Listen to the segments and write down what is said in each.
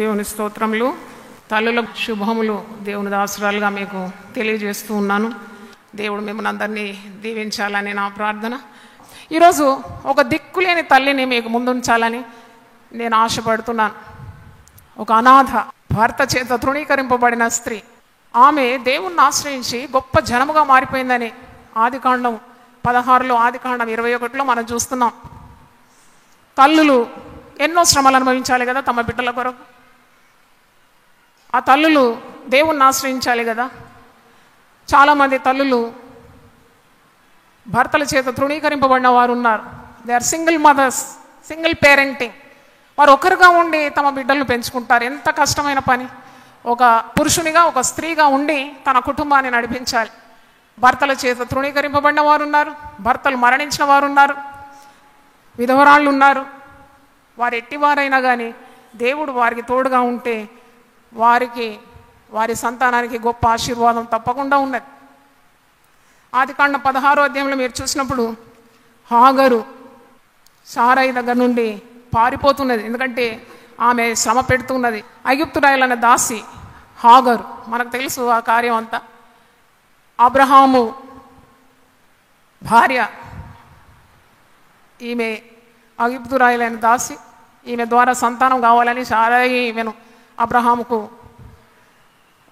దేవుని స్తోత్రములు, తల్లుల శుభములు దేవుని దాసురాలుగా మీకు తెలియజేస్తూ ఉన్నాను. దేవుడు మిమ్మల్ని అందరినీ దీవించాలని నా ప్రార్థన. ఈరోజు ఒక దిక్కులేని తల్లిని మీకు ముందుంచాలని నేను ఆశపడుతున్నాను. ఒక అనాథ, భర్త చేత తృణీకరింపబడిన స్త్రీ. ఆమె దేవుణ్ణి ఆశ్రయించి గొప్ప జనముగా మారిపోయిందని ఆదికాండం 16లో, ఆదికాండం 21లో మనం చూస్తున్నాం. తల్లులు ఎన్నో శ్రమలు అనుభవించాలి కదా తమ బిడ్డల కొరకు. ఆ తల్లులు దేవుణ్ణి ఆశ్రయించాలి కదా. చాలామంది తల్లులు భర్తల చేత తృణీకరింపబడిన వారు ఉన్నారు. They are single mothers, single parenting. వారు ఒకరుగా ఉండి తమ బిడ్డలను పెంచుకుంటారు. ఎంత కష్టమైన పని. ఒక పురుషునిగా, ఒక స్త్రీగా ఉండి తన కుటుంబాన్ని నడిపించాలి. భర్తల చేత తృణీకరింపబడిన వారు ఉన్నారు, భర్తలు మరణించిన వారు ఉన్నారు, విధవరాళ్ళు ఉన్నారు. వారు ఎట్టివారైనా కానీ దేవుడు వారికి తోడుగా ఉంటే వారికి, వారి సంతానానికి గొప్ప ఆశీర్వాదం తప్పకుండా ఉన్నది. ఆదికాండం 16వ అధ్యాయంలో మీరు చూసినప్పుడు హాగరు సారాయి దగ్గర నుండి పారిపోతున్నది. ఎందుకంటే ఆమె శ్రమ పెడుతున్నది. ఐగుప్తురాయలన్న దాసి హాగరు, మనకు తెలుసు ఆ కార్యం అంతా. అబ్రహాము భార్య ఈమె ఐగుప్తురాయలైన దాసి. ఈమె ద్వారా సంతానం కావాలని సారాయి ఈమెను అబ్రహాముకు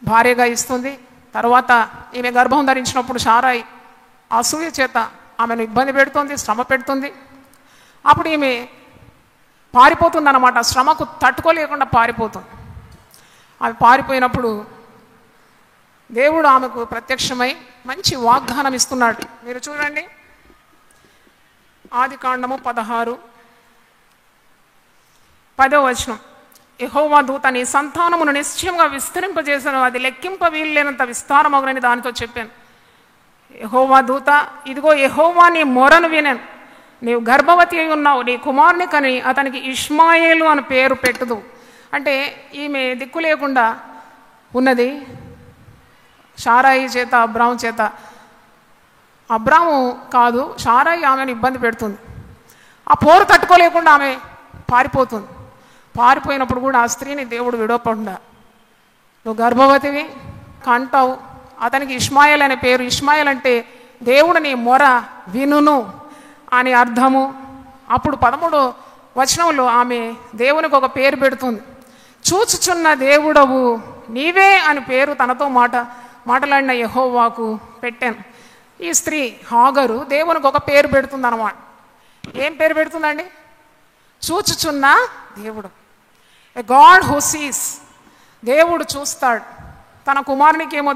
భార్యగా ఇస్తుంది. తర్వాత ఈమె గర్భం ధరించినప్పుడు సారాయి అసూయ చేత ఆమెను ఇబ్బంది పెడుతుంది, శ్రమ పెడుతుంది. అప్పుడు ఈమె పారిపోతుంది అన్నమాట. శ్రమకు తట్టుకోలేకుండా పారిపోతుంది. ఆమె పారిపోయినప్పుడు దేవుడు ఆమెకు ప్రత్యక్షమై మంచి వాగ్దానం ఇస్తున్నాడు. మీరు చూడండి, ఆదికాండము 16:10 యెహోవా దూత నీ సంతానమును నిశ్చయంగా విస్తరింపజేసాను, అది లెక్కింప వీల్లేనంత విస్తారమగునని దానితో చెప్పాను. యెహోవా దూత, ఇదిగో యెహోవా నీ మొరను వినను, నీవు గర్భవతి అయి ఉన్నావు, నీ కుమారుని కని అతనికి ఇష్మాయేలు అని పేరు పెట్టుదు. అంటే ఈమె దిక్కు లేకుండా ఉన్నది. సారాయి చేత, అబ్రాము చేత, అబ్రాము కాదు సారాయి ఆమెను ఇబ్బంది పెడుతుంది. ఆ పోరు తట్టుకోలేకుండా ఆమె పారిపోతుంది. పారిపోయినప్పుడు కూడా ఆ స్త్రీని దేవుడు విడవకుండా, నువ్వు గర్భవతివి కంటావు, అతనికి ఇష్మాయేల్ అనే పేరు. ఇష్మాయేల్ అంటే దేవుడు నీ మొర వినును అని అర్థము. అప్పుడు 13వ వచనంలో ఆమె దేవునికి ఒక పేరు పెడుతుంది. చూచుచున్న దేవుడవు నీవే అని పేరు తనతో మాట్లాడిన యెహోవాకు పెట్టాను. ఈ స్త్రీ హాగరు దేవునికి ఒక పేరు పెడుతుంది అన్నమాట. ఏం పేరు పెడుతుందండి? చూచుచున్న దేవుడు. ఎ గాడ్ హూ సీస్. దేవుడు చూస్తాడు. తన కుమారునికి ఏమో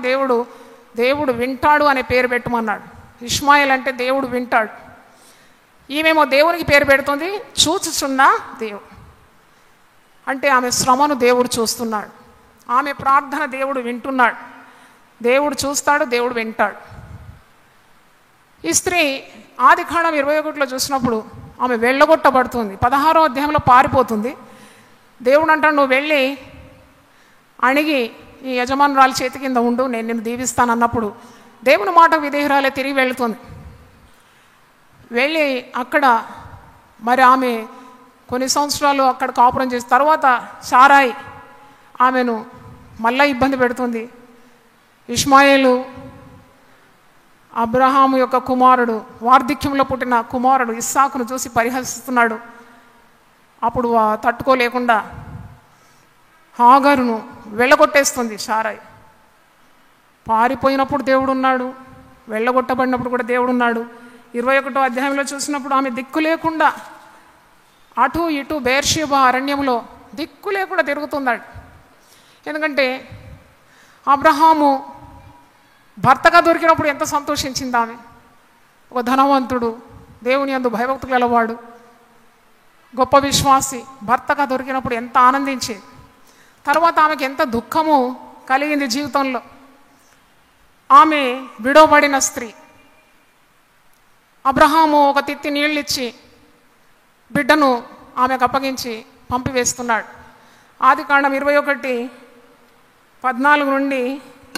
దేవుడు వింటాడు అనే పేరు పెట్టమన్నాడు. ఇష్మాయేల్ అంటే దేవుడు వింటాడు. ఈమెమో దేవునికి పేరు పెడుతుంది చూచుచున్న దేవుడు. అంటే ఆమె శ్రమను దేవుడు చూస్తున్నాడు, ఆమె ప్రార్థన దేవుడు వింటున్నాడు. దేవుడు చూస్తాడు, దేవుడు వింటాడు. ఈ స్త్రీ ఆదికాండం 21లో చూసినప్పుడు ఆమె వెళ్ళగొట్టబడుతుంది. 16వ అధ్యాయంలో పారిపోతుంది. దేవుడు అంటాడు, నువ్వు వెళ్ళి అణిగి ఈ యజమానురాల చేతి కింద ఉండు, నేను నిన్ను దీవిస్తానన్నప్పుడు దేవుని మాటకు విధేయురాలే తిరిగి వెళుతుంది. వెళ్ళి అక్కడ మరి ఆమె కొన్ని సంవత్సరాలు అక్కడ కాపురం చేసిన తర్వాత సారాయి ఆమెను మళ్ళీ ఇబ్బంది పెడుతుంది. ఇష్మాయేలు అబ్రహాము యొక్క కుమారుడు, వార్ధక్యంలో పుట్టిన కుమారుడు ఇస్సాకును చూసి పరిహసిస్తున్నాడు. అప్పుడు తట్టుకోలేకుండా హాగరును వెళ్ళగొట్టేస్తుంది సారాయి. పారిపోయినప్పుడు దేవుడున్నాడు, వెళ్ళగొట్టబడినప్పుడు కూడా దేవుడున్నాడు. 21వ అధ్యాయంలో చూసినప్పుడు ఆమె దిక్కు లేకుండా అటు ఇటు బెయేర్షెబా అరణ్యంలో దిక్కు లేకుండా తిరుగుతున్నాడు. ఎందుకంటే అబ్రహాము భర్తగా దొరికినప్పుడు ఎంత సంతోషించింది ఆమె. ఒక ధనవంతుడు, దేవుని యందు భయభక్తులు గలవాడు, గొప్ప విశ్వాసి భర్తగా దొరికినప్పుడు ఎంత ఆనందించింది. తర్వాత ఆమెకి ఎంత దుఃఖము కలిగింది జీవితంలో. ఆమె విడవబడిన స్త్రీ. అబ్రహాము ఒక తిత్తి నీళ్ళు ఇచ్చి బిడ్డను ఆమెకు అప్పగించి పంపివేస్తున్నాడు. ఆదికాండం 21:14 నుండి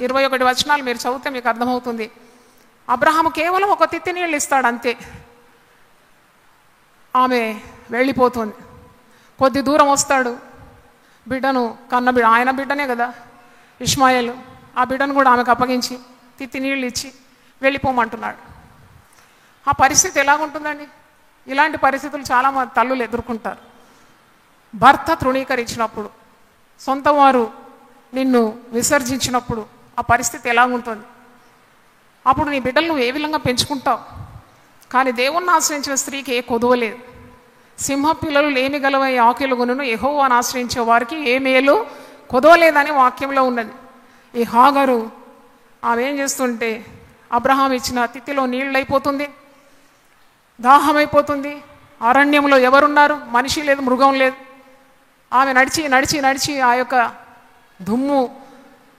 21 వచనాలు మీరు చదివితే మీకు అర్థమవుతుంది. అబ్రహాము కేవలం ఒక తిత్తి నీళ్ళు ఇస్తాడు అంతే. ఆమె వెళ్ళిపోతుంది. కొద్ది దూరం వస్తాడు, బిడ్డను ఆయన బిడ్డనే కదా ఇష్మాయేలు. ఆ బిడ్డను కూడా ఆమెకు అప్పగించి తిత్తి నీళ్ళు ఇచ్చి వెళ్ళిపోమంటున్నాడు. ఆ పరిస్థితి ఎలాగుంటుందండి? ఇలాంటి పరిస్థితులు చాలామంది తల్లులు ఎదుర్కొంటారు. భర్త తృణీకరించినప్పుడు, సొంత వారు నిన్ను విసర్జించినప్పుడు ఆ పరిస్థితి ఎలాగుంటుంది? అప్పుడు నీ బిడ్డలు నువ్వు ఏ విధంగా పెంచుకుంటావు? కానీ దేవుణ్ణి ఆశ్రయించిన స్త్రీకి ఏ కొదువలేదు. సింహ పిల్లలు లేమి గలవై ఆకిలుగును, యెహోవాను ఆశ్రయించే వారికి ఏ మేలు కొదవలేదని వాక్యంలో ఉన్నది. ఈ హాగరు ఆమె ఏం చేస్తుంటే అబ్రహాం ఇచ్చిన తిత్తిలో నీళ్ళు అయిపోతుంది, దాహమైపోతుంది. అరణ్యంలో ఎవరున్నారు? మనిషి లేదు, మృగం లేదు. ఆమె నడిచి నడిచి నడిచి ఆ యొక్క దుమ్ము,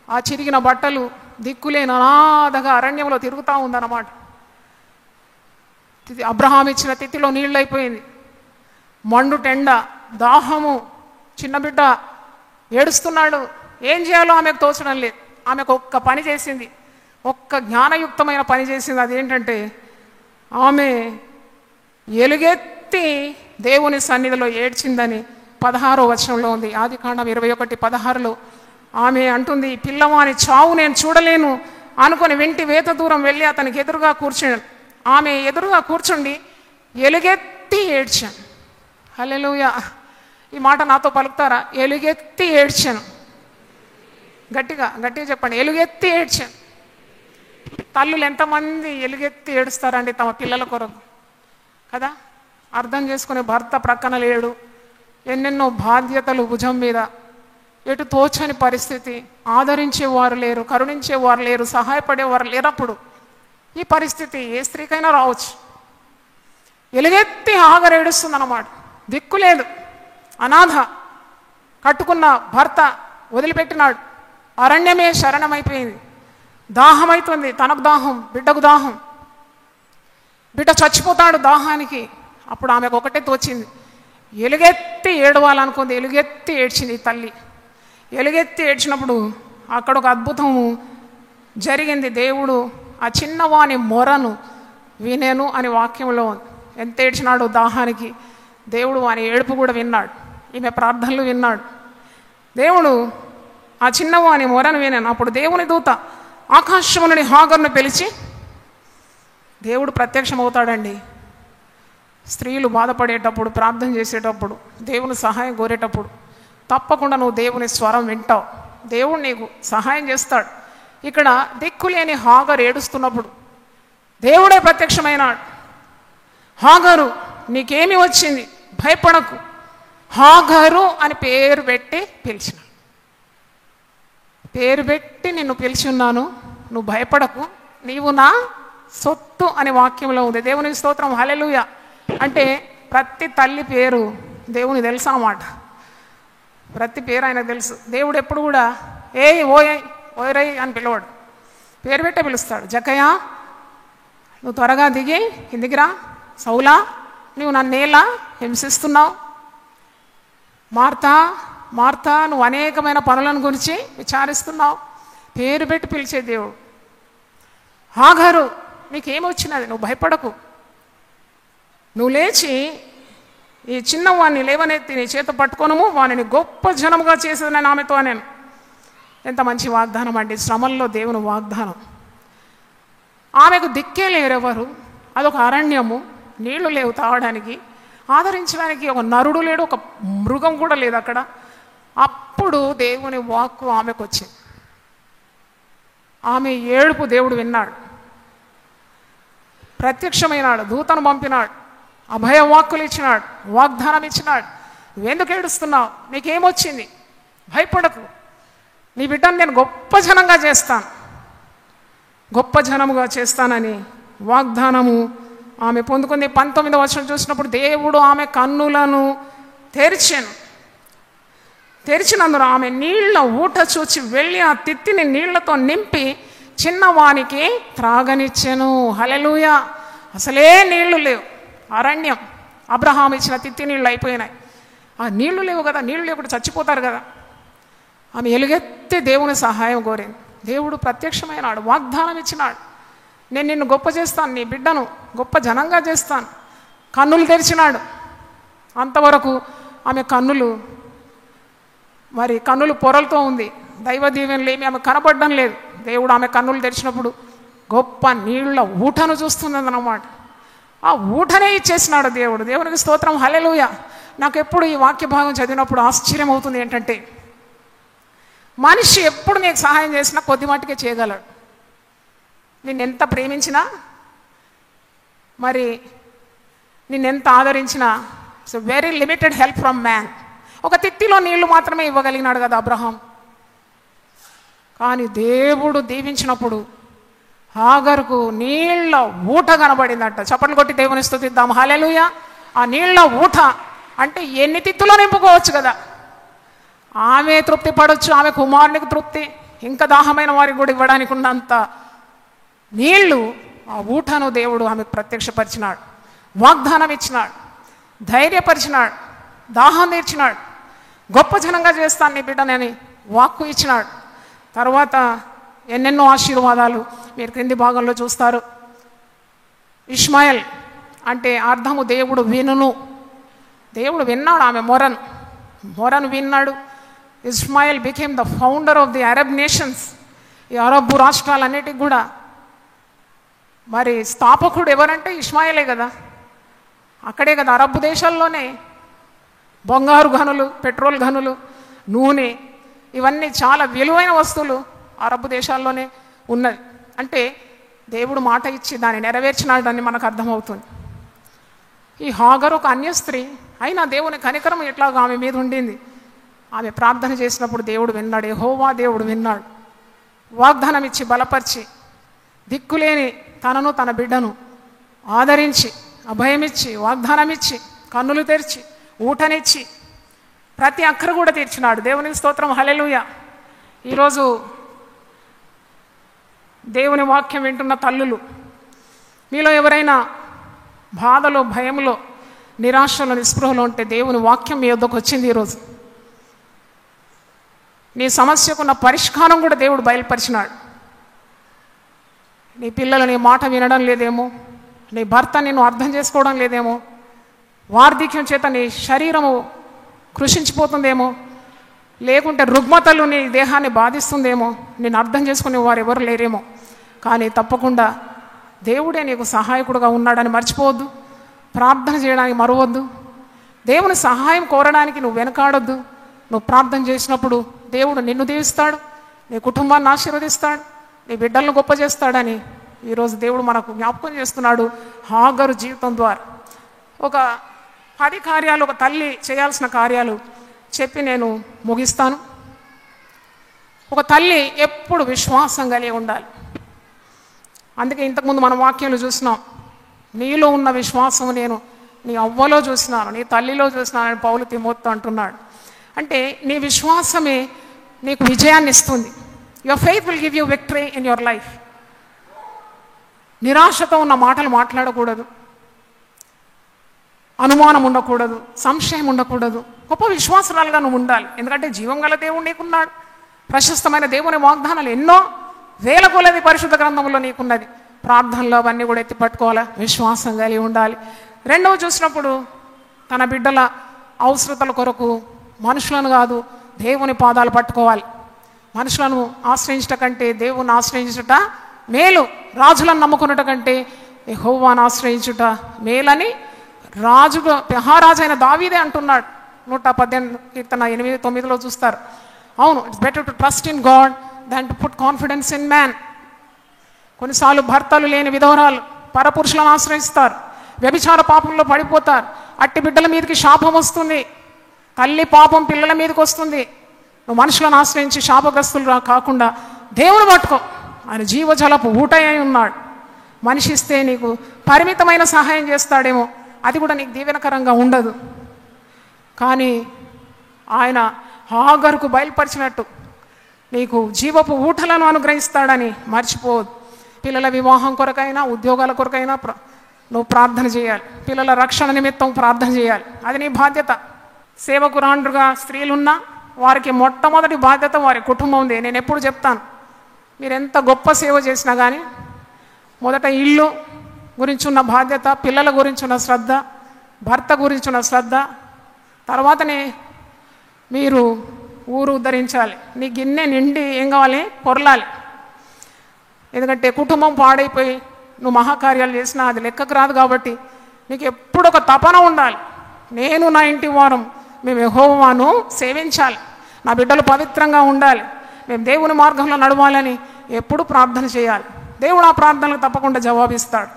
ఆ చిరిగిన బట్టలు, దిక్కులేని అనాథగా అరణ్యంలో తిరుగుతూ ఉందన్నమాట. అబ్రహాం ఇచ్చిన తిత్తిలో నీళ్ళు అయిపోయింది, మండుటెండ, దాహము, చిన్న బిడ్డ ఏడుస్తున్నాడు. ఏం చేయాలో ఆమెకు తోచడం లేదు. ఆమెకు ఒక్క పని చేసింది, ఒక్క జ్ఞానయుక్తమైన పని చేసింది. అదేంటంటే ఆమె ఎలుగెత్తి దేవుని సన్నిధిలో ఏడ్చిందని 16వ వచనంలో ఉంది. ఆదికాండం 21:16లో ఆమె అంటుంది, పిల్లవాని చావు నేను చూడలేను అనుకుని వెంటి వేత దూరం వెళ్ళి అతనికి ఎదురుగా కూర్చున్నాను. ఆమె ఎదురుగా కూర్చుండి ఎలుగెత్తి ఏడ్చాను. హల్లెలూయా! ఈ మాట నాతో పలుకుతారా? ఎలుగెత్తి ఏడ్చాను. గట్టిగా గట్టిగా చెప్పండి, ఎలుగెత్తి ఏడ్చాను. తల్లులు ఎంతమంది ఎలుగెత్తి ఏడుస్తారండి తమ పిల్లల కొరకు కదా? అర్థం చేసుకునే భర్త ప్రక్కన లేడు, ఎన్నెన్నో బాధ్యతలు భుజం మీద, ఎటు తోచని పరిస్థితి, ఆదరించేవారు లేరు, కరుణించేవారు లేరు, సహాయపడేవారు లేనప్పుడు ఈ పరిస్థితి ఏ స్త్రీకైనా రావచ్చు. ఎలుగెత్తి ఆగరేడుస్తుందన్నమాట. దిక్కు లేదు, అనాథ, కట్టుకున్న భర్త వదిలిపెట్టినాడు, అరణ్యమే శరణమైపోయింది, దాహమైతుంది, తనకు దాహం, బిడ్డకు దాహం, బిడ్డ చచ్చిపోతాడు దాహానికి. అప్పుడు ఆమెకు ఒకటే తోచింది, ఎలుగెత్తి ఏడవాలనుకుంది. ఎలుగెత్తి ఏడ్చింది ఈ తల్లి. ఎలుగెత్తి ఏడ్చినప్పుడు అక్కడ ఒక అద్భుతము జరిగింది. దేవుడు ఆ చిన్నవాని మొరను వినేను అని వాక్యంలో ఉంది. ఎంత ఏడ్చినాడు దాహానికి, దేవుడు వాని ఏడుపు కూడా విన్నాడు, ఈమె ప్రార్థనలు విన్నాడు. దేవుడు ఆ చిన్నవాని మొరను వినాను. అప్పుడు దేవుని దూత ఆకాశము నుండి హాగరును పిలిచి, దేవుడు ప్రత్యక్షమవుతాడండి. స్త్రీలు బాధపడేటప్పుడు, ప్రార్థన చేసేటప్పుడు, దేవుని సహాయం కోరేటప్పుడు తప్పకుండా నువ్వు దేవుని స్వరం వింటావు, దేవుడు నీకు సహాయం చేస్తాడు. ఇక్కడ దిక్కులేని హాగరు ఏడుస్తున్నప్పుడు దేవుడే ప్రత్యక్షమైనాడు. హాగరు నీకేమి వచ్చింది, భయపడకు, హాగరు అని పేరు పెట్టి పిలిచిన, పేరు పెట్టి నిన్ను పిలిచి ఉన్నాను, నువ్వు భయపడకు, నీవు నా సొత్తు అని వాక్యంలో ఉంది. దేవునికి స్తోత్రం, హల్లెలూయా. అంటే ప్రతి తల్లి పేరు దేవుని తెలుసు అన్నమాట. ప్రతి పేరు ఆయనకు తెలుసు. దేవుడు ఎప్పుడు కూడా ఓయరై అని పిలవాడు, పేరు పెట్టే పిలుస్తాడు. జకయ్య నువ్వు త్వరగా దిగి కిందికి రా, సౌలా నువ్వు నన్నేలా హింసిస్తున్నావు, మార్తా మార్తా నువ్వు అనేకమైన పనులను గురించి విచారిస్తున్నావు. పేరు పెట్టి పిలిచే దేవుడు. హాగరు నీకేమొచ్చినది, నువ్వు భయపడకు, నువ్వు లేచి ఈ చిన్నవాడిని లేవనెత్తి నీ చేత పట్టుకొనుము, వానిని గొప్ప జనముగా చేసేదని ఆమెతో నేను. ఎంత మంచి వాగ్దానం అండి, శ్రమల్లో దేవుని వాగ్దానం. ఆమెకు దిక్కే లేరెవరు, అదొక అరణ్యము, నీళ్లు లేవు తాగడానికి, ఆదరించడానికి ఒక నరుడు లేడు, ఒక మృగం కూడా లేదు అక్కడ. అప్పుడు దేవుని వాక్కు ఆమెకు వచ్చింది. ఆమె ఏడుపు దేవుడు విన్నాడు, ప్రత్యక్షమైనాడు, దూతను పంపినాడు, అభయ వాక్కులు ఇచ్చినాడు, వాగ్దానం ఇచ్చినాడు. నువ్వెందుకు ఏడుస్తున్నావు, నీకేమొచ్చింది, భయపడకు, నీ బిడ్డను నేను గొప్ప జనంగా చేస్తాను, గొప్ప జనముగా చేస్తానని వాగ్దానము ఆమె పొందుకుంది. 19వ వచనం చూసినప్పుడు దేవుడు ఆమె కన్నులను తెరిచినందున ఆమె నీళ్ల ఊట చూచి వెళ్ళి ఆ తిత్తిని నీళ్లతో నింపి చిన్నవానికి త్రాగనిచ్చెను. హల్లెలూయా. అసలే నీళ్లు లేవు, అరణ్యం, అబ్రహాం ఇచ్చిన తిత్తి నీళ్ళు అయిపోయినాయి. ఆ నీళ్లు లేవు కదా, నీళ్లు లేకుండా చచ్చిపోతారు కదా. ఆమె ఎలుగెత్తి దేవుని సహాయం కోరింది. దేవుడు ప్రత్యక్షమైనాడు, వాగ్దానం ఇచ్చినాడు, నేను నిన్ను గొప్ప చేస్తాను, నీ బిడ్డను గొప్ప జనంగా చేస్తాను. కన్నులు తెరిచినాడు. అంతవరకు ఆమె కన్నులు మరి కన్నులు పొరలతో ఉంది, దైవ దీవెనలు ఏమి ఆమె కనపడడం లేదు. దేవుడు ఆమె కన్నులు తెరిచినప్పుడు గొప్ప నీళ్ల ఊటను చూస్తున్నదన్నమాట. ఆ ఊటనే ఇచ్చేసినాడు దేవుడు. దేవునికి స్తోత్రం, హల్లెలూయా. నాకు ఎప్పుడు ఈ వాక్య భాగం చదివినప్పుడు ఆశ్చర్యం అవుతుంది ఏంటంటే, మనిషి ఎప్పుడు నీకు సహాయం చేసినా కొద్ది మట్టుకే చేయగలడు. నిన్నెంత ప్రేమించినా, మరి నిన్నెంత ఆదరించినా, it's very limited help from man. ఒక తిత్తిలో నీళ్లు మాత్రమే ఇవ్వగలిగినాడు కదా అబ్రహాం. కానీ దేవుడు దీవించినప్పుడు హాగరుకు నీళ్ల ఊట కనబడిందట. చప్పట్లు కొట్టి దేవుని స్తుతిద్దాం, హల్లెలూయా. ఆ నీళ్ల ఊట అంటే ఎన్ని తిత్తులో నింపుకోవచ్చు కదా. ఆమె తృప్తి పడవచ్చు, ఆమె కుమారునికి తృప్తి, ఇంకా దాహమైన వారికి కూడా ఇవ్వడానికి ఉన్నంత నీళ్లు, ఆ ఊటను దేవుడు ఆమెకు ప్రత్యక్షపరిచినాడు, వాగ్దానం ఇచ్చినాడు, ధైర్యపరిచినాడు, దాహం తీర్చినాడు, గొప్ప జనంగా చేస్తాను నీ బిడ్డనని వాక్కు ఇచ్చినాడు. తర్వాత ఎన్నెన్నో ఆశీర్వాదాలు మీరు క్రింది భాగంలో చూస్తారు. ఇష్మాయల్ అంటే అర్థము దేవుడు వినును. దేవుడు విన్నాడు ఆమె మొరను విన్నాడు. Ismail became the founder of the Arab nations. ఈ అరబ్ రాష్ట్రాలన్నిటికి కూడా మరి స్థాపకుడు ఎవరంటే ఇస్మాయిలే కదా. అక్కడే కదా అరబ్ దేశాల్లోనే బంగారు గనులు, పెట్రోల్ గనులు, నూనె, ఇవన్నీ చాలా విలువైన వస్తువులు అరబ్ దేశాల్లోనే ఉన్నది. అంటే దేవుడు మాట ఇచ్చి దాన్ని నెరవేర్చినాడని మనకు అర్థమవుతుంది. ఈ హాగరు ఒక అన్య స్త్రీ అయినా దేవుని కనికరం ఎట్లాగా ఆమె మీద ఉండింది. ఆమె ప్రార్థన చేసినప్పుడు దేవుడు విన్నాడు, యెహోవా దేవుడు విన్నాడు. వాగ్దానం ఇచ్చి బలపరిచి దిక్కులేని తనను తన బిడ్డను ఆదరించి అభయమిచ్చి వాగ్దానం ఇచ్చి కన్నులు తెరిచి ఊటనిచ్చి ప్రతి అక్కర కూడా తీర్చినాడు. దేవునికి స్తోత్రం, హల్లెలూయా. ఈరోజు దేవుని వాక్యం వింటున్న తల్లులు, మీలో ఎవరైనా బాధలో, భయంలో, నిరాశలో, నిస్పృహలో ఉంటే దేవుని వాక్యం మీ వద్దకు వచ్చింది. ఈరోజు నీ సమస్యకున్న పరిష్కారం కూడా దేవుడు బయలుపరిచినాడు. నీ పిల్లలు నీ మాట వినడం లేదేమో, నీ భర్త నిన్ను అర్థం చేసుకోవడం లేదేమో, వార్ధక్యం చేత నీ శరీరము కృషించిపోతుందేమో, లేకుంటే రుగ్మతలు నీ దేహాన్ని బాధిస్తుందేమో, నేను అర్థం చేసుకునే వారు ఎవరు లేరేమో. కానీ తప్పకుండా దేవుడే నీకు సహాయకుడుగా ఉన్నాడని మర్చిపోవద్దు. ప్రార్థన చేయడానికి మరవద్దు. దేవుని సహాయం కోరడానికి నువ్వు వెనకాడొద్దు. నువ్వు ప్రార్థన చేసినప్పుడు దేవుడు నిన్ను దీవిస్తాడు, నీ కుటుంబాన్ని ఆశీర్వదిస్తాడు, నీ బిడ్డలను గొప్ప చేస్తాడని ఈరోజు దేవుడు మనకు జ్ఞాపకం చేస్తున్నాడు హాగరు జీవితం ద్వారా. ఒక 10 కార్యాలు, ఒక తల్లి చేయాల్సిన కార్యాలు చెప్పి నేను ముగిస్తాను. ఒక తల్లి ఎప్పుడు విశ్వాసం కలిగి ఉండాలి. అందుకే ఇంతకుముందు మన వాక్యాలు చూసినాం, నీలో ఉన్న విశ్వాసం నేను నీ అవ్వలో చూసినాను, నీ తల్లిలో చూసినానని పౌలు తిమోతితో అంటున్నాడు. అంటే నీ విశ్వాసమే నీకు విజయాన్ని ఇస్తుంది. Your faith will give you victory in your life. నిరాశతో ఉన్న మాటలు మాట్లాడకూడదు, అనుమానం ఉండకూడదు, సంశయం ఉండకూడదు. గొప్ప విశ్వాసరాలుగా నువ్వు ఉండాలి. ఎందుకంటే జీవం గల దేవుడు నీకున్నాడు. ప్రశస్తమైన దేవుని వాగ్దానాలు ఎన్నో వేల కొలది పరిశుద్ధ గ్రంథంలో నీకున్నది. ప్రార్థనలో అవన్నీ కూడా ఎత్తి పట్టుకోవాలి, విశ్వాసం కలిగి ఉండాలి. రెండవ చూసినప్పుడు తన బిడ్డల అవసరతల కొరకు మనుషులను కాదు దేవుని పాదాలు పట్టుకోవాలి. మనుషులను ఆశ్రయించట కంటే దేవుని ఆశ్రయించుట మేలు, రాజులను నమ్ముకున్నట కంటే యెహోవాను ఆశ్రయించుట మేలని మహారాజు అయిన దావీదే అంటున్నాడు. 118 కీర్తన 8-9లో చూస్తారు. అవును, it's better to trust in God than to put confidence in man. కొన్నిసార్లు భర్తలు లేని విధవరాలు పరపురుషులను ఆశ్రయిస్తారు, వ్యభిచార పాపంలో పడిపోతారు. అట్టి బిడ్డల మీదకి శాపం వస్తుంది. తల్లి పాపం పిల్లల మీదకి వస్తుంది. నువ్వు మనుషులను ఆశ్రయించి శాపగ్రస్తులు కాకుండా దేవుని పట్టుకో. ఆయన జీవజలపు ఊటయ్యి ఉన్నాడు. మనిషి ఇస్తే నీకు పరిమితమైన సహాయం చేస్తాడేమో, అది కూడా నీకు దీవెనకరంగా ఉండదు. కానీ ఆయన హాగరుకు బయలుపరిచినట్టు నీకు జీవపు ఊటలను అనుగ్రహిస్తాడని మర్చిపోవద్దు. పిల్లల వివాహం కొరకైనా, ఉద్యోగాల కొరకైనా నువ్వు ప్రార్థన చేయాలి. పిల్లల రక్షణ నిమిత్తం ప్రార్థన చేయాలి. అది నీ బాధ్యత. సేవకురాండ్రుగా స్త్రీలున్నా వారికి మొట్టమొదటి బాధ్యత వారి కుటుంబం ఉంది. నేను ఎప్పుడు చెప్తాను, మీరు ఎంత గొప్ప సేవ చేసినా కానీ మొదట ఇల్లు గురించి ఉన్న బాధ్యత, పిల్లల గురించి ఉన్న శ్రద్ధ, భర్త గురించి ఉన్న శ్రద్ధ, తర్వాతనే మీరు ఊరు ఉద్ధరించాలి. నీ గిన్నె నిండి ఏం కావాలి? పొరలాలి. ఎందుకంటే కుటుంబం పాడైపోయి నువ్వు మహాకార్యాలు చేసినా అది లెక్కకు రాదు. కాబట్టి నీకు ఎప్పుడు ఒక తపన ఉండాలి. నేను నా ఇంటి వారం మేము యెహోవాను సేవించాలి, నా బిడ్డలు పవిత్రంగా ఉండాలి, మేము దేవుని మార్గంలో నడవాలని ఎప్పుడు ప్రార్థన చేయాలి. దేవుడు ఆ ప్రార్థనలకు తప్పకుండా జవాబిస్తాడు.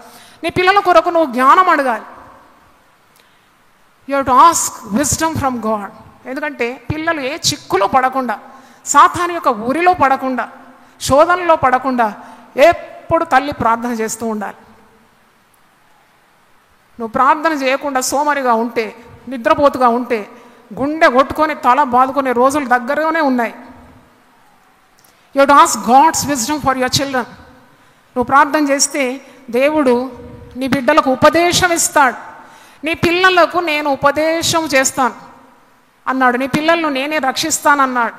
నీ పిల్లల కొరకు నువ్వు జ్ఞానం అడగాలి. You have to ask wisdom from God. ఎందుకంటే పిల్లలు ఏ చిక్కులో పడకుండా, సాతాను యొక్క ఊరిలో పడకుండా, శోధనలో పడకుండా ఎప్పుడు తల్లి ప్రార్థన చేస్తూ ఉండాలి. నువ్వు ప్రార్థన చేయకుండా సోమరిగా ఉంటే, నిద్రపోతుగా ఉంటే, గుండె కొట్టుకొని తల బాదుకునే రోజులు దగ్గరగానే ఉన్నాయి. You have to ask God's wisdom for your children. నువ్వు ప్రార్థన చేస్తే దేవుడు నీ బిడ్డలకు ఉపదేశం ఇస్తాడు. నీ పిల్లలకు నేను ఉపదేశం చేస్తాను అన్నాడు, నీ పిల్లలను నేనే రక్షిస్తానన్నాడు.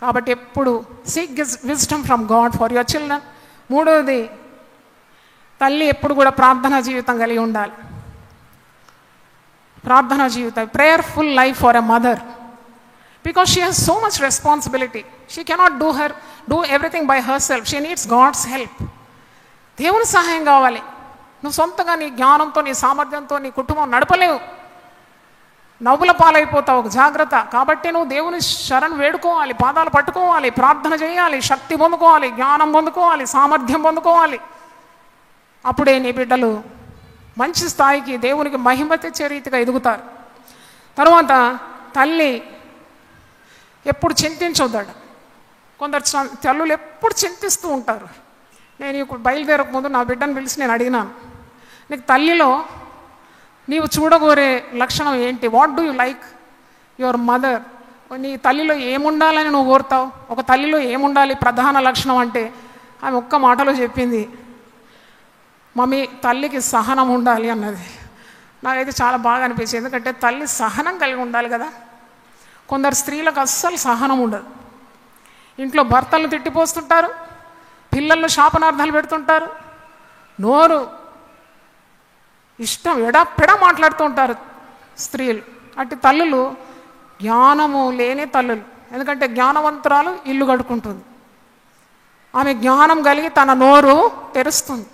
కాబట్టి ఎప్పుడు seek wisdom from God for your children. మూడవది, తల్లి ఎప్పుడు కూడా ప్రార్థనా జీవితం కలిగి ఉండాలి. ప్రార్థనా జీవితం, prayerful life for a mother, because she has so much responsibility. She cannot do everything by herself. She needs God's help. దేవుని సహాయం కావాలి. నువ్వు సొంతగా నీ జ్ఞానంతో, నీ సామర్థ్యంతో నీ కుటుంబం నడపలేవు, నవ్వుల పాలైపోతావు. జాగ్రత్త. కాబట్టి నువ్వు దేవుని శరణ్ వేడుకోవాలి, పాదాలు పట్టుకోవాలి, ప్రార్థన చేయాలి, శక్తి పొందుకోవాలి, జ్ఞానం పొందుకోవాలి, సామర్థ్యం పొందుకోవాలి. అప్పుడే నీ బిడ్డలు మంచి స్థాయికి దేవునికి మహిమ తెచ్చే రీతిగా ఎదుగుతారు. తర్వాత తల్లి ఎప్పుడు చింతించొద్దాడు. కొందరు తల్లులు ఎప్పుడు చింతిస్తూ ఉంటారు. నేను ఇప్పుడు బయలుదేరక ముందు నా బిడ్డను పిలిచి నేను అడిగినాను, నీకు తల్లిలో నీవు చూడగోరే లక్షణం ఏంటి? What do you like your mother? నీ తల్లిలో ఏముండాలని నువ్వు కోరుతావు? ఒక తల్లిలో ఏముండాలి ప్రధాన లక్షణం అంటే ఆమె ఒక్క మాటలో చెప్పింది, మమ్మీ తల్లికి సహనం ఉండాలి అన్నది. నాకైతే చాలా బాగా అనిపించింది. ఎందుకంటే తల్లి సహనం కలిగి ఉండాలి కదా. కొందరు స్త్రీలకు అస్సలు సహనం ఉండదు. ఇంట్లో భర్తలను తిట్టిపోస్తుంటారు, పిల్లల్లో శాపనార్థాలు పెడుతుంటారు, నోరు ఇష్టం ఎడపెడ మాట్లాడుతూ ఉంటారు స్త్రీలు. అటు తల్లులు జ్ఞానము లేని తల్లులు. ఎందుకంటే జ్ఞానవంతురాలు ఇల్లు కడుకుంటుంది, ఆమె జ్ఞానం కలిగి తన నోరు తెరుస్తుంది.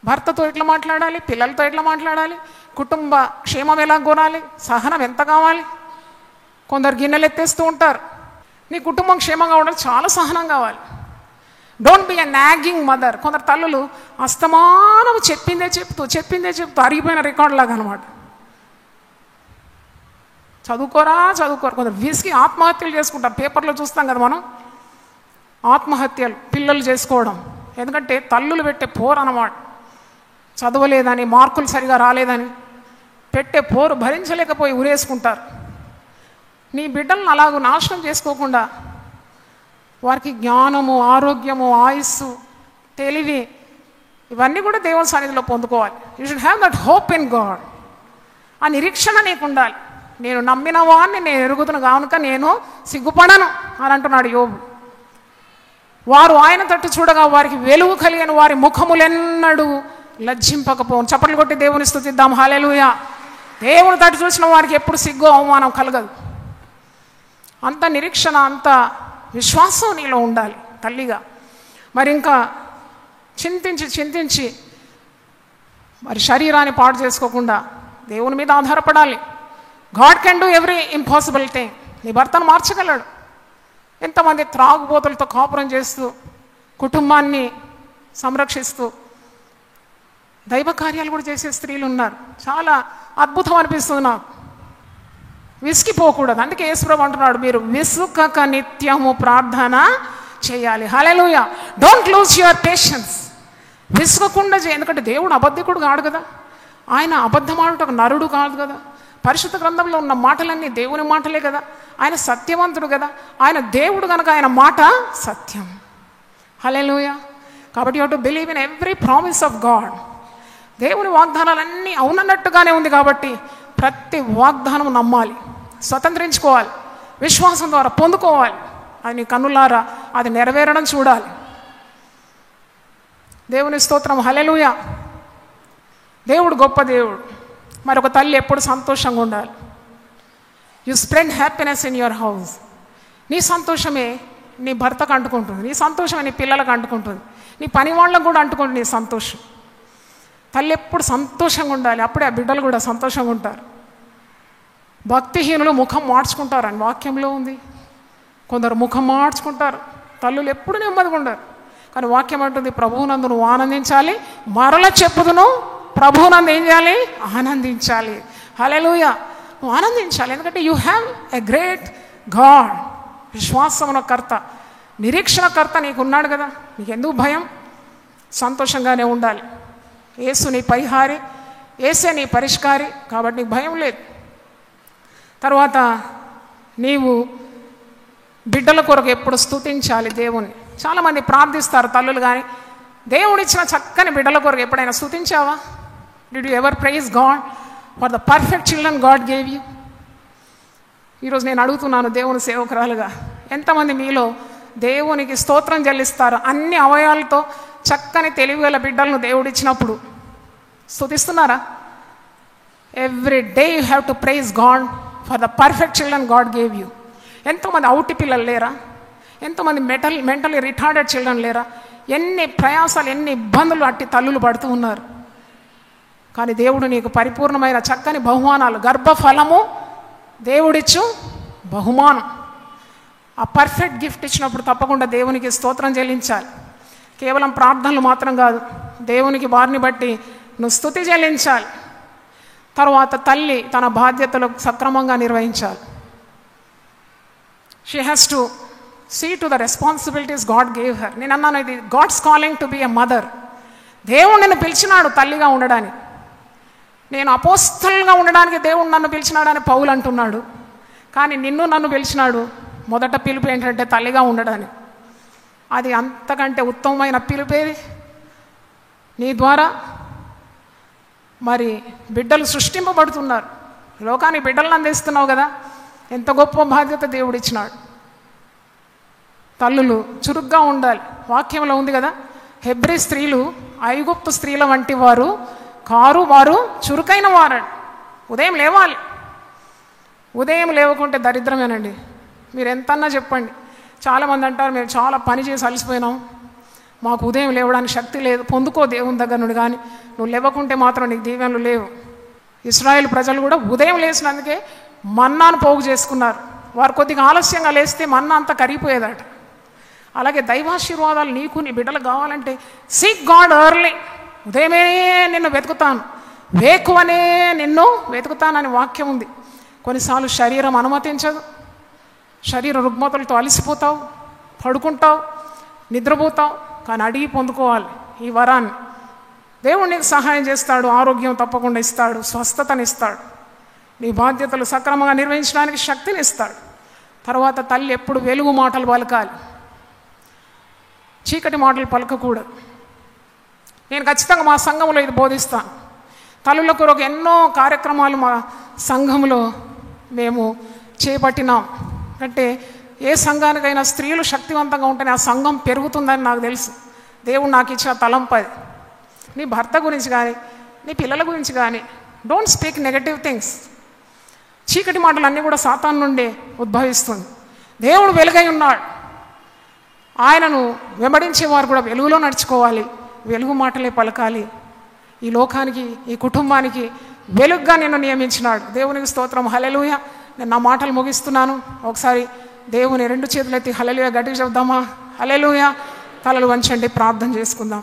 భర్తతో ఎట్లా మాట్లాడాలి, పిల్లలతో ఎట్లా మాట్లాడాలి, కుటుంబ క్షేమం ఎలా కోరాలి, సహనం ఎంత కావాలి. కొందరు గిన్నెలు ఎత్తేస్తూ ఉంటారు. నీ కుటుంబం క్షేమంగా ఉండాలి, చాలా సహనం కావాలి. Don't be a nagging mother. కొందరు తల్లులు అస్తమానం చెప్పిందే చెప్తూ అరిగిపోయిన రికార్డు లాగా అనమాట. చదువుకోరా. కొందరు విసిగి ఆత్మహత్యలు చేసుకుంటారు. పేపర్లో చూస్తాం కదా మనం, ఆత్మహత్యలు పిల్లలు చేసుకోవడం. ఎందుకంటే తల్లులు పెట్టే పోరు అన్నమాట. చదవలేదని, మార్కులు సరిగా రాలేదని పెట్టే పోరు భరించలేకపోయి ఉరేసుకుంటారు. నీ బిడ్డలను అలాగూ నాశనం చేసుకోకుండా వారికి జ్ఞానము, ఆరోగ్యము, ఆయుస్సు, తెలివి ఇవన్నీ కూడా దేవుని సన్నిధిలో పొందుకోవాలి. You should have that hope in God. ఆ నిరీక్షణ నీకు ఉండాలి. నేను నమ్మిన వాడిని నేను ఎరుగుతున్న కనుక నేను సిగ్గుపడను అని అంటున్నాడు యోబు. వారు ఆయన తట్టు చూడగా వారికి వెలుగు కలిగిన వారి ముఖములెన్నడూ లజ్జింపకపోను. చప్పట్లు కొట్టి దేవుని స్తుతిద్దాం. హల్లెలూయా. దేవుని తట్టు చూసిన వారికి ఎప్పుడు సిగ్గు, అవమానం కలగదు. అంత నిరీక్షణ, అంత విశ్వాసం నీలో ఉండాలి తల్లిగా. మరి ఇంకా చింతించి మరి శరీరాన్ని పాడు చేసుకోకుండా దేవుని మీద ఆధారపడాలి. God can do every impossible thing. నీ భర్తను మార్చగలడు. ఎంతమంది త్రాగుబోతులతో కాపురం చేస్తూ కుటుంబాన్ని సంరక్షిస్తూ దైవ కార్యాలు కూడా చేసే స్త్రీలు ఉన్నారు. చాలా అద్భుతం అనిపిస్తుంది నాకు. విసిగిపోకూడదు. అందుకే యేసుప్రభువు అంటున్నాడు, మీరు విసుకక నిత్యము ప్రార్థన చేయాలి. Hallelujah. Don't lose your patience. విసుగకుండా ఎందుకంటే దేవుడు అబద్ధికుడు కాడు కదా. ఆయన అబద్ధమాడుటకు నరుడు కాదు కదా. పరిశుద్ధ గ్రంథంలో ఉన్న మాటలన్నీ దేవుని మాటలే కదా. ఆయన సత్యవంతుడు కదా. ఆయన దేవుడు కనుక ఆయన మాట సత్యం. హల్లెలూయా. కాబట్టి you have to believe in every promise of God. దేవుని వాగ్దానాలన్నీ అవునన్నట్టుగానే ఉంది కాబట్టి ప్రతి వాగ్దానం నమ్మాలి, స్వతంత్రించుకోవాలి, విశ్వాసం ద్వారా పొందుకోవాలి. అది నీ కన్నులారా అది నెరవేరడం చూడాలి. దేవుని స్తోత్రం. హల్లెలూయా. దేవుడు గొప్ప దేవుడు. మరి ఒక తల్లి ఎప్పుడు సంతోషంగా ఉండాలి. You spread happiness in your house. నీ సంతోషమే నీ భర్తకు అంటుకుంటుంది, నీ సంతోషమే నీ పిల్లలకు అంటుకుంటుంది, నీ పని వాళ్ళకు కూడా అంటుకుంటుంది నీ సంతోషం. తల్లి ఎప్పుడు సంతోషంగా ఉండాలి, అప్పుడే ఆ బిడ్డలు కూడా సంతోషంగా ఉంటారు. భక్తిహీనులు ముఖం మార్చుకుంటారు అని వాక్యంలో ఉంది. కొందరు ముఖం మార్చుకుంటారు, తల్లులు ఎప్పుడు నెమ్మదిగా ఉండరు. కానీ వాక్యం అంటుంది, ప్రభువునందు నువ్వు ఆనందించాలి, మరల చెప్పుదును ప్రభువునందు ఏం చేయాలి, ఆనందించాలి. హల్లెలూయా, నువ్వు ఆనందించాలి. ఎందుకంటే you have a great God, విశ్వాసమునకర్త, నిరీక్షణకర్త నీకు ఉన్నాడు కదా. నీకు ఎందుకు భయం? సంతోషంగానే ఉండాలి. యేసు నీ పరిహారి, యేసే నీ పరిష్కారి, కాబట్టి నీకు భయం లేదు. తర్వాత నీవు బిడ్డల కొరకు ఎప్పుడు స్తుతించాలి దేవుణ్ణి. చాలామంది ప్రార్థిస్తారు తల్లులు, కానీ దేవుడిచ్చిన చక్కని బిడ్డల కొరకు ఎప్పుడైనా స్తుతించావా? Did you ever praise God for the perfect children God gave you? ఈరోజు నేను అడుగుతున్నాను దేవుని సేవకురాలుగా, ఎంతమంది మీలో దేవునికి స్తోత్రం చెల్లిస్తారు? అన్ని అవయవాలతో చక్కని తెలివిగల బిడ్డలను దేవుడిచ్చినప్పుడు స్తుతిస్తున్నారా? Every day you have to praise God for the perfect children God gave you. ఎంతోమంది అవుటి పిల్లలు లేరా? ఎంతోమంది మెంటలీ రిటార్డెడ్ చిల్డ్రన్ లేరా? ఎన్ని ప్రయాసాలు, ఎన్ని ఇబ్బందులు అట్టి తల్లులు పడుతూ ఉన్నారు. కానీ దేవుడు నీకు పరిపూర్ణమైన చక్కని బహుమానాలు, గర్భఫలము దేవుడిచ్చు బహుమానం. ఆ పర్ఫెక్ట్ గిఫ్ట్ ఇచ్చినప్పుడు తప్పకుండా దేవునికి స్తోత్రం చెల్లించాలి. కేవలం ప్రార్థనలు మాత్రం కాదు, దేవునికి వారిని బట్టి నువ్వు స్తుతి చెల్లించాలి. తర్వాత తల్లి తన బాధ్యతలు సక్రమంగా నిర్వహించాలి. She has to see to the responsibilities God gave her. నేను అన్నాను, ఇది God's calling to be a mother. దేవుడు నిన్ను పిలిచినాడు తల్లిగా ఉండడానికి. నేను అపోస్తలుగా ఉండడానికి దేవుడు నన్ను పిలిచినాడని పౌలు అంటున్నాడు. కానీ నిన్ను నన్ను పిలిచినాడు మొదట పిలుపు ఏంటంటే తల్లిగా ఉండడానికి. అది అంతకంటే ఉత్తమమైన పిలుపేది? నీ ద్వారా మరి బిడ్డలు సృష్టింపబడుతున్నారు, లోకానికి బిడ్డలను అందిస్తున్నావు కదా. ఎంత గొప్ప బాధ్యత దేవుడు ఇచ్చినాడు. తల్లులు చురుగ్గా ఉండాలి. వాక్యంలో ఉంది కదా, హెబ్రీ స్త్రీలు ఐగుప్తు స్త్రీల వంటి వారు కారు, వారు చురుకైన వారు. ఉదయం లేవాలి. ఉదయం లేవకుంటే దరిద్రమేనండి. మీరు ఎంతన్నా చెప్పండి. చాలామంది అంటారు, మేము చాలా పని చేసి అలసిపోయినాం, మాకు ఉదయం లేవడానికి శక్తి లేదు. పొందుకో దేవుని దగ్గర నుండి, కానీ నువ్వు లేవకుంటే మాత్రం నీకు దీవెనలు లేవు. ఇశ్రాయేల్ ప్రజలు కూడా ఉదయం లేచినందుకే మన్నాను పోగు చేసుకున్నారు. వారు కొద్దిగా ఆలస్యంగా లేస్తే మన్నా అంతా కరిగిపోయేదట. అలాగే దైవాశీర్వాదాలు నీకు నీ బిడ్డలు కావాలంటే సీక్ గాడ్ ఎర్లీ. ఉదయమే నిన్ను వెతుకుతాను, వేకువనే నిన్ను వెతుకుతానని వాక్యం ఉంది. కొన్నిసార్లు శరీరం అనుమతించదు, శరీర రుగ్మతలతో అలసిపోతావు, పడుకుంటావు, నిద్రపోతావు. కానీ అడిగి పొందుకోవాలి ఈ వరాన్ని. దేవుడు నీకు సహాయం చేస్తాడు, ఆరోగ్యం తప్పకుండా ఇస్తాడు, స్వస్థతనిస్తాడు, నీ బాధ్యతలు సక్రమంగా నిర్వహించడానికి శక్తిని ఇస్తాడు. తర్వాత తల్లి ఎప్పుడు వెలుగు మాటలు పలకాలి, చీకటి మాటలు పలకకూడదు. నేను ఖచ్చితంగా మా సంఘంలో ఇది బోధిస్తాను. తల్లుల కొరకు ఎన్నో కార్యక్రమాలు మా సంఘంలో మేము చేపట్టినాం. అంటే ఏ సంఘానికైనా స్త్రీలు శక్తివంతంగా ఉంటేనే ఆ సంఘం పెరుగుతుందని నాకు తెలుసు. దేవుడు నాకు ఇచ్చిన తలంపది. నీ భర్త గురించి కానీ నీ పిల్లల గురించి కానీ డోంట్ స్పీక్ నెగటివ్ థింగ్స్. చీకటి మాటలు అన్నీ కూడా సాతాను నుండే ఉద్భవిస్తుంది. దేవుడు వెలుగై ఉన్నాడు, ఆయనను వెంబడించే వారు కూడా వెలుగులో నడుచుకోవాలి, వెలుగు మాటలే పలకాలి. ఈ లోకానికి, ఈ కుటుంబానికి వెలుగుగా నిన్ను నియమించినాడు. దేవునికి స్తోత్రం, హల్లెలూయా. నేను నా మాటలు ముగిస్తున్నాను. ఒకసారి దేవుని రెండు చేతులెత్తి హల్లెలూయా గట్టిగా చెప్దామా? హల్లెలూయా. తలలు వంచండి, ప్రార్థన చేసుకుందాం.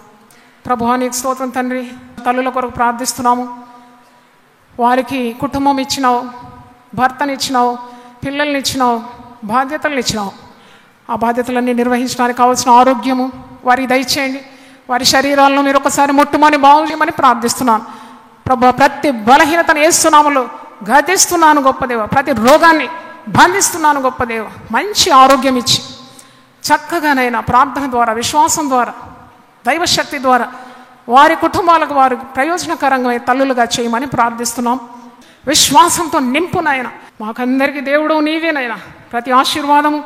ప్రభువా నీకు స్తోత్రం తండ్రి. తల్లుల కొరకు ప్రార్థిస్తున్నాము. వారికి కుటుంబం ఇచ్చినావు, భర్తనిచ్చినావు, పిల్లల్ని ఇచ్చినావు, బాధ్యతలను ఇచ్చినావు. ఆ బాధ్యతలన్నీ నిర్వహించడానికి కావాల్సిన ఆరోగ్యము వారికి దయచేయండి. వారి శరీరాలను మీరు ఒకసారి ముట్టుమని బాగు చేయమని ప్రార్థిస్తున్నాను. ప్రభు, ప్రతి బలహీనతను యేసునామములో గద్దిస్తున్నాను గొప్ప దేవ. ప్రతి రోగాన్ని బంధిస్తున్నాను గొప్ప దేవ. మంచి ఆరోగ్యం ఇచ్చి చక్కగానైనా ప్రార్థన ద్వారా, విశ్వాసం ద్వారా, దైవశక్తి ద్వారా వారి కుటుంబాలకు వారు ప్రయోజనకరంగా తల్లులుగా చేయమని ప్రార్థిస్తున్నాం. విశ్వాసంతో నింపునైనా మాకందరికీ దేవుడు నీవేనైనా. ప్రతి ఆశీర్వాదము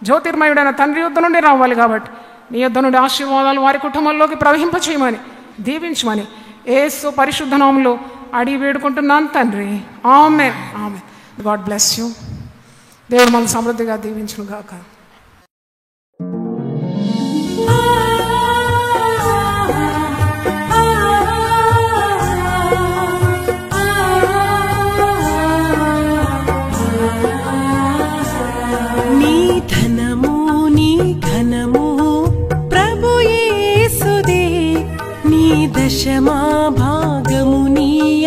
జ్యోతిర్మయుడైన తండ్రి యొద్ద నుండి రావాలి. కాబట్టి నీ యొద్ద నుండి ఆశీర్వాదాలు వారి కుటుంబంలోకి ప్రవహింపచేయమని, దీవించమని యేసు పరిశుద్ధ నామములో అడిగి వేడుకుంటున్నాను తండ్రి. Amen, amen. God bless you. దేవుడు మన సమృద్ధిగా దీవించును గాక. నీ ధనము నీ ఘనము ప్రభు యేసుదే, నీ దశమా భాగము నీయ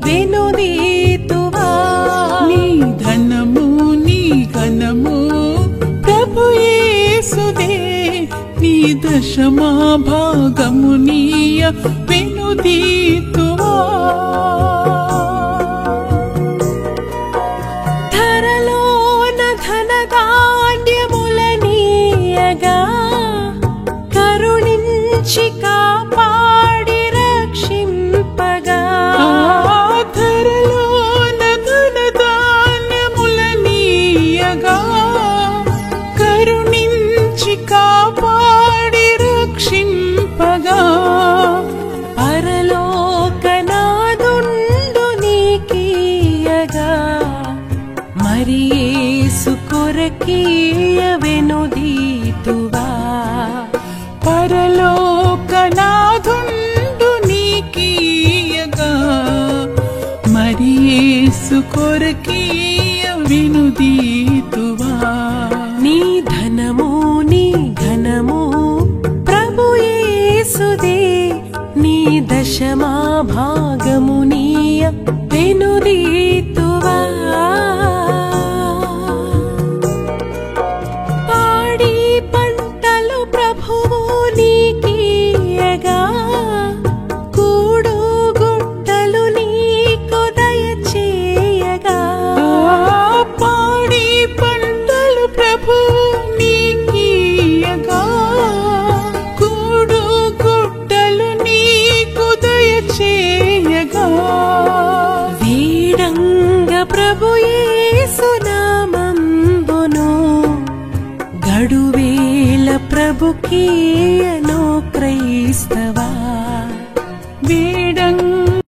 వెనుదీతువా. నీ ధనము నీ ఘనము ప్రభు యేసుదే, నీ దశమా భాగము నీయ వెనుదీతువా. ధరలోన ధనధాన్యములనీయగా కరుణించి కాపాడి రక్షింపగా. ధరలోన ధనధాన్యములనీయగా కరుణించి కాపాడి రక్షింపగా. పరలోకనాదుండు నీకీయగా మరి యేసు కొరకీయ వెనుదీతువా. పరలోకనాథుండు నీకీయగా మరి యేసు కొరకీయ వెనుదీతువా. నీ ధనము నీ ఘనము ప్రభు యేసుదే, నీ దశమా భాగము నీయ వెనుదీతువా. పాడి పంటలు ప్రభువు నీకీయగా కూడు గుట్టలు నీకు దయచేయగా. పాడి పంటలు ప్రభు నీకీయగా కూడు గుట్టలు నీకు దయచేయగా. వీడంగ ప్రభు యేసు నామంబును గడువేల ప్రభుకీయను క్రైస్తవా. వేడంగ